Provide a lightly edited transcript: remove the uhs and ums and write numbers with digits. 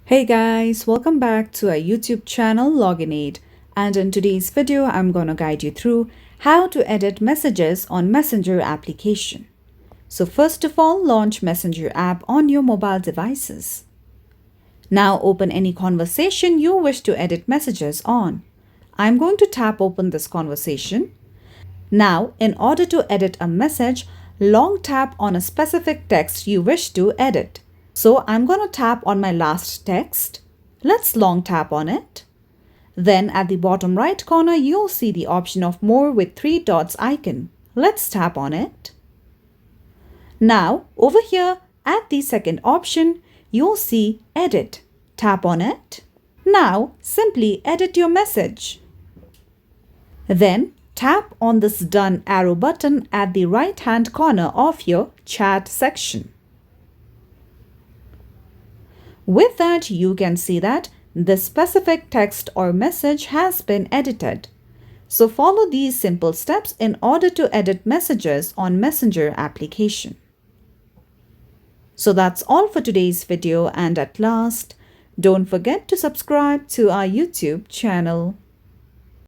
Hey guys, welcome back to our YouTube channel Login Aid, and in today's video I'm going to guide you through how to edit messages on Messenger application. So first of all, launch Messenger app on your mobile devices. Now open any conversation you wish to edit messages on. I'm going to tap open this conversation. Now, in order to edit a message, long tap on a specific text you wish to edit. So I'm going to tap on my last text. Let's long tap on it. Then at the bottom right corner, you'll see the option of more with three dots icon. Let's tap on it. Now over here at the second option, you'll see edit. Tap on it. Now simply edit your message. Then tap on this done arrow button at the right hand corner of your chat section. With that, you can see that the specific text or message has been edited. So follow these simple steps in order to edit messages on Messenger application. So that's all for today's video, and at last, don't forget to subscribe to our YouTube channel.